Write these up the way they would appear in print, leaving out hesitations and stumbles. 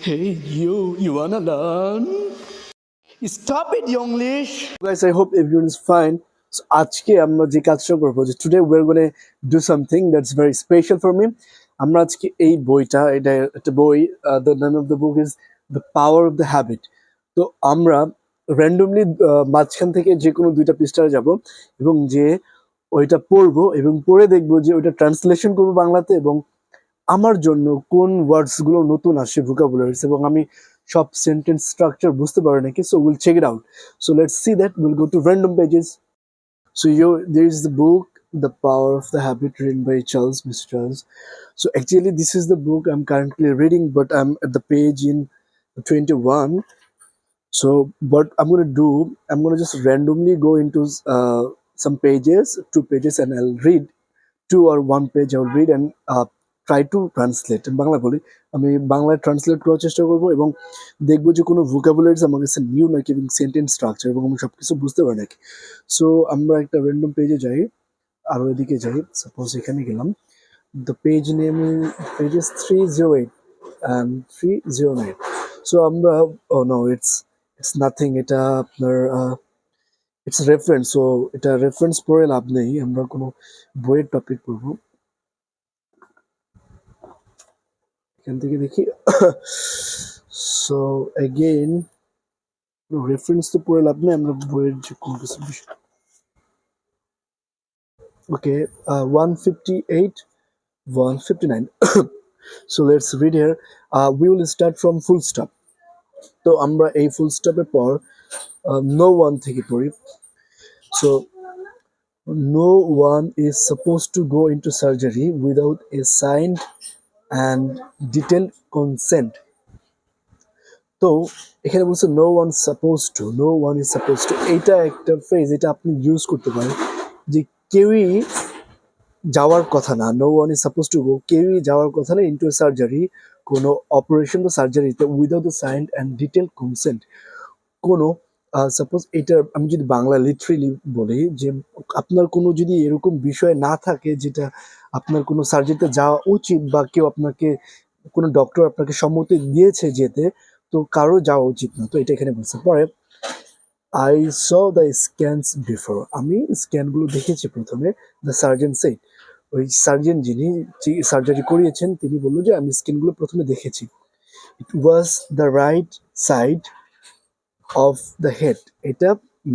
Hey, you wanna learn? Stop it, Yoinglish! Guys, I hope everyone is fine. So, আজকে আমরা যে কাজটা করবো যে today we're gonna do something that's very special for me. আমরা আজকে এই বইটা, এটা একটা বই, the name of the book is The Power of the Habit. তো আমরা randomly মাঝখান থেকে যে কোনো দুইটা পৃষ্ঠায় যাব এবং যে ওইটা পড়বো এবং পড়ে দেখবো যে ওইটা ট্রান্সলেশন করবো বাংলাতে এবং আমার জন্য কোন ওয়ার্ডস গুলো নতুন আসে ভোকাবুলারিজ এবং আমি সব সেন্টেন্স স্ট্রাকচার বুঝতে পারি নাকি so will check it out so let's see that will go to random pages so there is the book The Power of the Habit written by Mr. Charles. So actually this is the book I'm currently reading but I'm at the page in 21. So what I'm gonna just randomly go into some pages, 2 pages, and I'll read 2 or 1 page. I'll read and try to translate. Bangla বলি আমি বাংলায় translate করার চেষ্টা করব এবং দেখব যে কোনো ভোকাবুলারিজ আমার কাছে নিউ নাকি এবং সেন্টেন্স স্ট্রাকচার এবং আমি সবকিছু বুঝতে পারি নাকি সো আমরা একটা র্যান্ডম পেজে যাই আরও এদিকে যাই সাপোজ এখানে গেলাম the page name page 308 and 309 so আমরা নো ইটস নাথিং এটা আপনার ইটস রেফারেন্স সো এটা রেফারেন্স পড়ে লাভ নেই আমরা কোনো বইয়ের টপিক পড়বো এখান থেকে দেখি সো এগেইন রেফারেন্স তো পড়ে লাভ নেই আমরা বইয়ের যে কোনো কিছু বিষয় ওকে 158 159 so let's read here we will start from full stop তো আমরা এই ফুল স্টপের পর no one থেকে পড়ি so no one is supposed to go into surgery without a signed and detailed consent তো এখানে বলছে no one is suppose to এটা একটা ফ্রেজ এটা আপনি ইউজ করতে পারেন যে কেউই যাওয়ার কথা না no one is suppose to go কেউই যাওয়ার কথা না ইনটু সার্জারি কোনো অপারেশন বা সার্জারিতে without the signed and detail consent কোনো সাপোজ এটা আমি যদি বাংলা লিটারেলি বলি যে আপনার কোনো যদি এরকম বিষয় না থাকে যেটা আপনার কোনো সার্জারিতে যাওয়া উচিত বা কেউ আপনাকে কোনো ডক্টর আপনাকে সম্মতি দিয়েছে যেতে তো কারো যাওয়া উচিত না তো এটা এখানে বলছে পরে I saw the scans before আমি স্ক্যানগুলো দেখেছি প্রথমে দ্য সার্জন সেড ওই সার্জন যিনি সার্জারি করিয়েছেন তিনি বললো যে আমি স্ক্যানগুলো প্রথমে দেখেছি it was the right side of the head এটা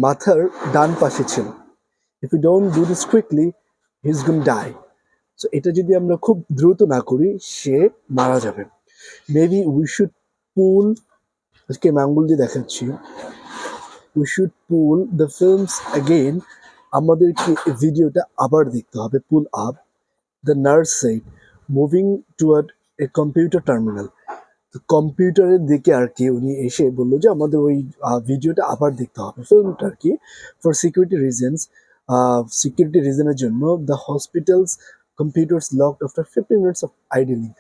মাথার ডান পাশে ছিল if you don't do this quickly he is going die so এটা যদি আমরা খুব দ্রুত না করি সে মারা যাবে মেবি উই শুড পুল আজকে আমি আঙ্গুল দিয়ে দেখাচ্ছি we should pull the films again আমাদেরকে ভিডিওটা আবার দেখতে হবে pull up the nurse side moving toward a computer terminal তো কম্পিউটারের দিকে আর কি উনি এসে বললো যে আমাদের ওই ভিডিওটা আবার দেখতে হবে ফিল্মটা আর কি ফর সিকিউরিটি রিজনের জন্য the hospitals computers locked after 15 minutes of idling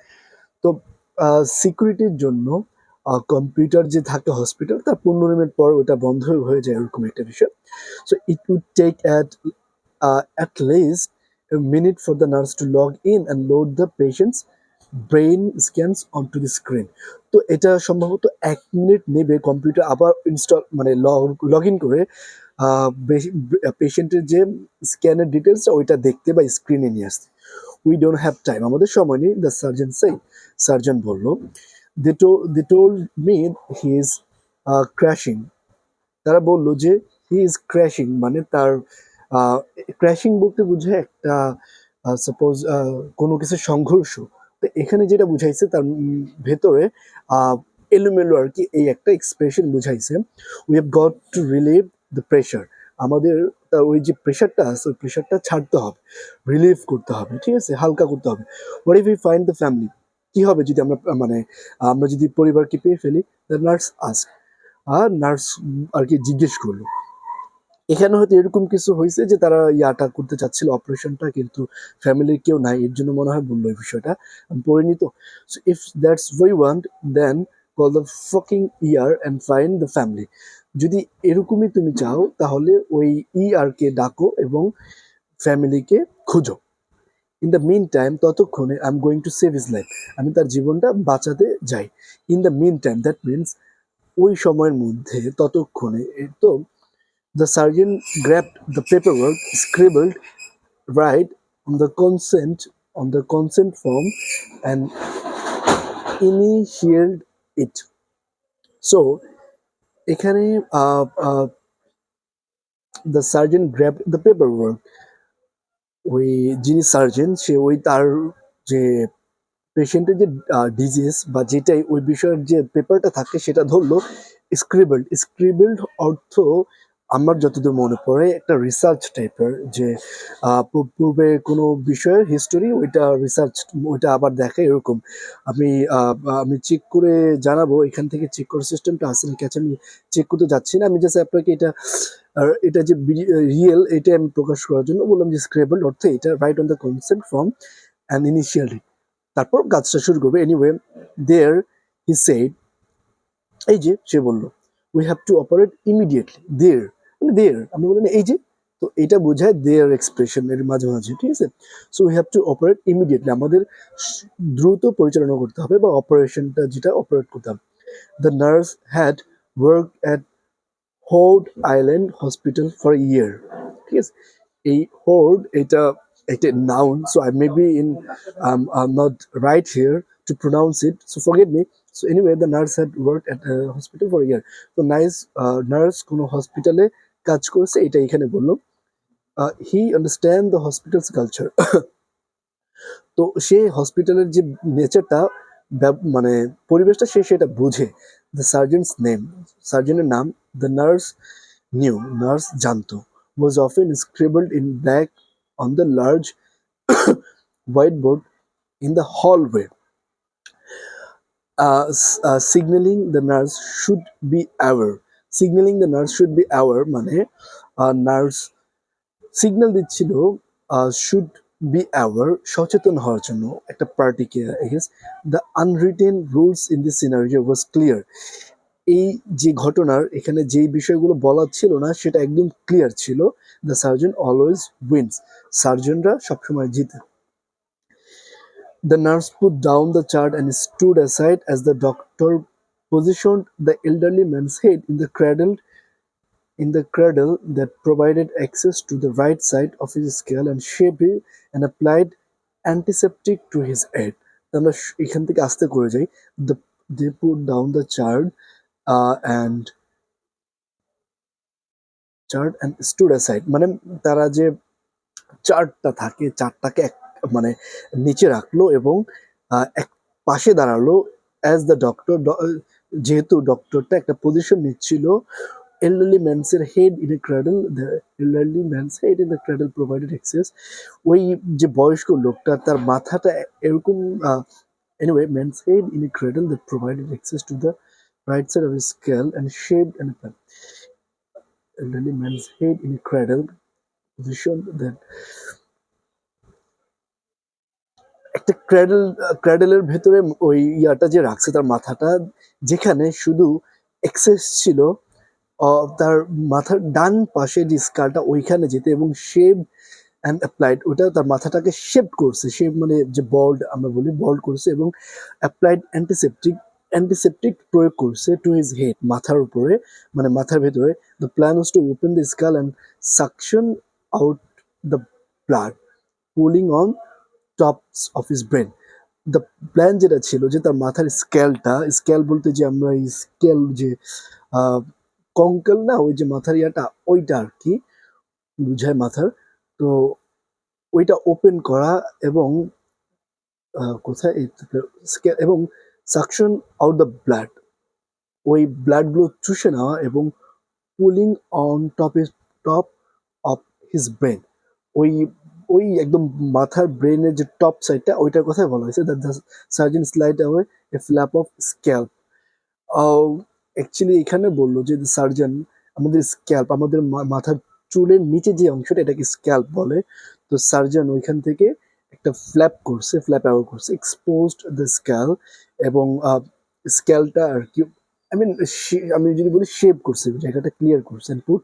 তো সিকিউরিটির জন্য কম্পিউটার যে থাকে হসপিটাল তার 15 মিনিট পর ওটা বন্ধ হয়ে যায় এরকম একটা বিষয় so it would take at least a minute for the nurse to log in and load the patient's brain স্ক্যানস অনটু the screen তো এটা সম্ভবত 1 মিনিট নেবে কম্পিউটার আবার ইনস্টল মানে লগ ইন করে পেশেন্টের যে স্ক্যানের ডিটেলসটা ওইটা দেখতে বা স্ক্রিনে নিয়ে আসতে উই ডোন্ট হ্যাভ টাইম আমাদের সময় নেই দ্য সার্জন বললো they told me he is crashing তারা বললো যে হি ইজ ক্র্যাশিং মানে তার ক্র্যাশিং বলতে বোঝায় একটা সাপোজ কোনো কিছু সংঘর্ষ তো এখানে যেটা বুঝাইছে তার ভেতরে এলোমেলো আর কি এই একটা এক্সপ্রেশন বুঝাইছে we have got to relieve the pressure আমাদের ওই যে প্রেশারটা আছে ওই প্রেশারটা ছাড়তে হবে রিলিভ করতে হবে ঠিক আছে হালকা করতে হবে what if you find the family কি হবে যদি আমরা মানে আমরা যদি পরিবারকে পেয়ে ফেলি দ্য নার্স আস্ক আর নার্স আর কি জিজ্ঞেস করলো এখানে হয়তো এরকম কিছু হয়েছে যে তারা ইয়াটা করতে চাচ্ছিল অপারেশনটা কিন্তু ফ্যামিলির কেউ নাই এর জন্য মনে হয় বললো এই বিষয়টা আমি পড়িনি তো so if that's why want then call the fucking year and find the family যদি এরকমই তুমি চাও তাহলে ওই আর কে ডাকো এবং ফ্যামিলিকে খুঁজো ইন দ্য মিন টাইম, ততক্ষণে I am going to save his life, আমি তার জীবনটা বাঁচাতে যাই। In the meantime that means ওই সময়ের মধ্যে, ততক্ষণে তো the surgeon grabbed the paperwork, scribbled right on the consent form and initialed it. So এখানে the sergeant grabbed the paperwork, ওই যিনি সার্জন সে ওই তার যে পেশেন্টের যে ডিজিজ বা যেটাই ওই বিষয়ের যে পেপারটা থাকে সেটা ধরলো। স্ক্রিবলড অর্থ আমার যতদূর মনে পড়ে একটা রিসার্চ টাইপের, যে পূর্বে কোনো বিষয়ের হিস্টোরি ওইটা রিসার্চ, ওইটা আবার দেখে এরকম। আমি আমি চেক করে জানাবো, এখান থেকে চেক করার সিস্টেমটা আছে নাকি। আচ্ছা, আমি চেক করতে যাচ্ছি না, আমি জাস্ট আপনাকে এটা আর এটা যে রিয়েল এটা আমি প্রকাশ করার জন্য বললাম যে স্ক্রেবল অর্থ এটা write on the consent form and initially, তারপর কাজটা শুরু করবে। এনিওয়ে দেয়ার হি সেড, এই যে সে বললো we have to operate immediately. There মানে দেয়ার, আমরা বলি না এই যে, তো এটা বোঝায় দেয়ার এক্সপ্রেশন এর মাঝে মাঝে, ঠিক আছে। So we have to operate immediately, আমাদের দ্রুত পরিচালনা করতে হবে বা অপারেশনটা যেটা অপারেট করতে হবে। The nurse had work at Rhode Island Hospital for year, ঠিক আছে। এই হোর্ড এটা একটা noun, so I may be in I'm not right here to pronounce it, so forgive me. So anyway, the nurse had worked at a hospital for a year. তো nurse কোনো হসপিটালে কাজ করছে এটা এখানে বললো। হি আন্ডারস্ট্যান্ড দ্য হসপিটালস কালচার, তো সে হসপিটালের যে নেচারটা, মানে পরিবেশটা সে সেটা বুঝে। দ্য সার্জেন্টস নেম, সার্জেনের নাম, দ্য নার্স নিউ, নার্স জানতো, was often scribbled in black on the large whiteboard in the hallway, signaling the nurse should be aware. Signaling the nurse should be aware মানে নার্স সিগন্যাল দিচ্ছিল should be aware, সচেতন হওয়ার জন্য একটা পার্টিকে। The unwritten rules in this scenario was clear, এই যে ঘটনার এখানে যেই বিষয়গুলো বলা ছিল না সেটা একদম ক্লিয়ার ছিল। দ্য সার্জন অলওয়েজ উইন্স, সার্জনরা সবসময় জিতে। The nurse put down the chart and stood aside as the doctor positioned the elderly man's head in the cradle that provided access to the right side of his skull and shaped it and applied antiseptic to his head. আমরা এখান থেকে আস্তে করে যাই। The, they put down the and chart and stood aside, মানে তারা যে চার্টটা থাকে চার্টটাকে মানে নিচে রাখলো এবং এক পাশে দাঁড়ালো। অ্যাজ দ্য ডক্টর, যেহেতু ডক্টরটা একটা পজিশন নিচ্ছিল। elderly man's head in a cradle, the elderly man's head in the cradle provided access, ওই যে বয়স্ক লোকটা তার মাথাটা এরকম anyway man's head in a cradle that provided access to the right side of his skull and shaped and elderly man's head in a cradle position that একটা ক্র্যাডেলের ভেতরে ওই ইয়াটা যে রাখছে তার মাথাটা, যেখানে শুধু এক্সেস ছিল তার মাথার ডান পাশে যে স্কালটা ওইখানে যেতে, এবং শেভ অ্যান্ড অ্যাপ্লাইড, ওটা তার মাথাটাকে শেভ করছে। শেভ মানে যে বল্ড আমরা বলি, বল্ড করছে, এবং অ্যাপ্লাইড অ্যান্টিসেপটিক প্রয়োগ করছে টু হিজ হেড, মাথার উপরে মানে মাথার ভেতরে। The plan was to open the skull and suction out the blood pooling on tops of his brain. The plan যেটা ছিল যে তার মাথার স্ক্যাল বলতে যে আমরা এই স্কেল যে কঙ্কাল না, ওই যে মাথার ইয়াটা ওইটা আর কি বুঝায় মাথার। তো ওইটা ওপেন করা এবং কোথায় এবং সাকশন আউট দ্য ব্লাড, ওই ব্লাডগুলো চুষে নেওয়া এবং pooling on top of his brain, ওই ওই একদম মাথার ব্রেনের যে টপ সাইডটা ওইটার কথাই বলা হয়েছে। That the surgeon slide away A flap of scalp. Actually এখানে বললো যে সার্জন আমাদের স্ক্যাল্প, আমাদের মাথার চুলের নিচে যে অংশটা এটাকে স্ক্যাল্প বলে। তো সার্জন ওইখান থেকে একটা ফ্ল্যাপ অ্যাওয়ে করছে, এক্সপোজড দ্য স্ক্যাল, এবং স্ক্যালটা আর কি আই মিন আমি যদি বলি শেপ করছে, জায়গাটা ক্লিয়ার করছে, and put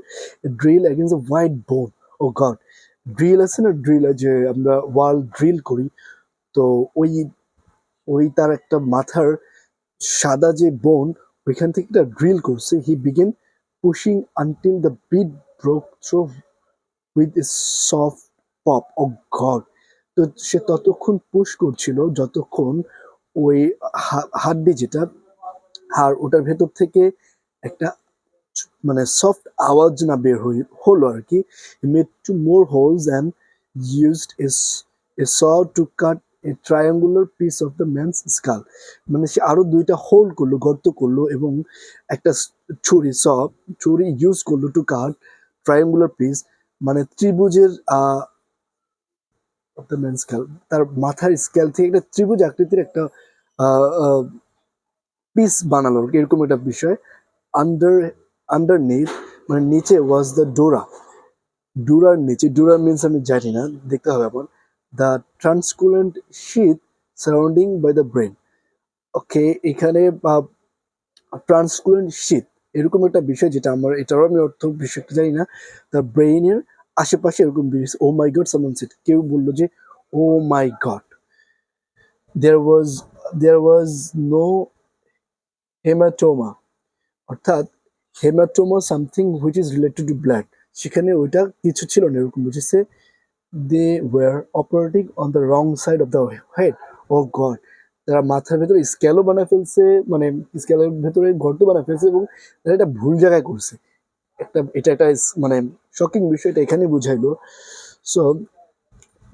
a drill against the white bone. Oh God, drill আছে না, ড্রিল যে আমরা ওয়াল ড্রিল করি, তো ওই ওই তার একটা মাথার সাদা যে বোন, ওইখান থেকে একটা ড্রিল করছে। He began pushing until the bit broke through with a soft pop. Oh God! তো সে ততক্ষণ পুশ করছিল যতক্ষণ ওই হাড্ডি যেটা হাড়, ওটার ভেতর থেকে একটা মানে সফট আওয়াজ না বের হলো আর কি। Made two more holes and used a saw to cut a triangular piece of the man's skull. মানে সে আরো দুইটা হোল করলো, গর্ত করলো, এবং একটা ছুরি ইউজ করলো টু কাট ট্রায়াঙ্গুলার পিস, মানে ত্রিভুজের অফ দ্য ম্যান স্কাল, তার মাথার স্কেল থেকে একটা ত্রিভুজ আকৃতির একটা পিস বানালো এরকম একটা বিষয়। আন্ডার আন্ডারনিথ, মানে নিচে ওয়াজ দ্য ডোরা। ডুরার নিচে, ডুরা মিনস আমি জানি না, দেখতে হবে আমার। দ্য ট্রান্সকুলেন্ট শীত সারাউন্ডিং বাই দ্য ব্রেন। ওকে, এখানে ট্রান্সকুলেন্ট শীত এরকম একটা বিষয়, যেটা আমার এটারও আমি অর্থ বিষয়টা জানি না। দ্য ব্রেইনের আশেপাশে এরকম বিষয়। ও মাই গড, সামন সেড, কেউ বললো যে oh my God. There was there was no haematoma, অর্থাৎ haematoma something which is related to blood, সেখানে ওইটা কিছু ছিল না এরকম বুঝেছে। They were operating on the wrong side of the head. Oh God! তারা মাথার ভেতরে স্ক্যালও বানায় ফেলছে, মানে স্ক্যালের ভেতরে গর্ত বানায় ফেলছে, এবং তারা এটা ভুল জায়গায় করছে। এটা একটা মানে শকিং বিষয়টা এখানে বুঝাইলো। So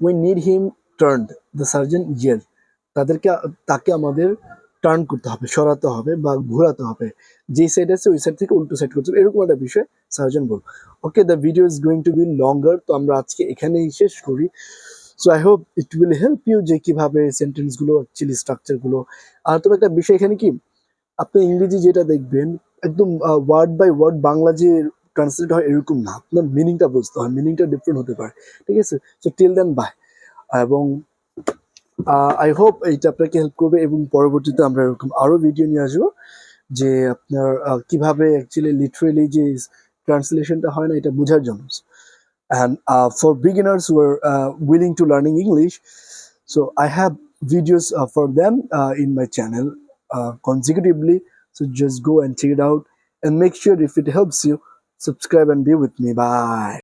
we need him turn, the surgeon yeah, তাদেরকে তাকে আমাদের টার্ন করতে হবে, সরাতে হবে বা ঘোরাতে হবে, যে সাইড আছে ওই সাইড থেকে উল্টো সাইড করতে হবে, এরকম একটা বিষয় সার্জন বল। Okay, the video is going to be longer, তো আমরা আজকে এখানেই শেষ করি। So I hope it will help you যে কিভাবে সেন্টেন্স গুলো অ্যাকচুয়ালি স্ট্রাকচার গুলো। আর তবে একটা বিষয় এখানে কি, আপনি ইংরেজি যেটা দেখবেন একদম ওয়ার্ড বাই ওয়ার্ড বাংলা যে ট্রান্সলেট হয় এরকম না, আপনার মিনিংটা বুঝতে হয়, মিনিংটা ডিফারেন্ট হতে পারে। ঠিক আছে? So till then bye. এবং আই হোপ এইটা আপনাকে হেল্প করবে, এবং পরবর্তীতে আমরা এরকম আরো ভিডিও নিয়ে আসবো, যে আপনার কিভাবে অ্যাকচুয়ালি লিটারেলি যে ট্রান্সলেশনটা হয় না এটা বোঝার জন্য। And for beginners who are willing to learning English, so I have videos for them in my channel consecutively. So just go and check it out, and make sure if it helps you, subscribe and be with me. Bye.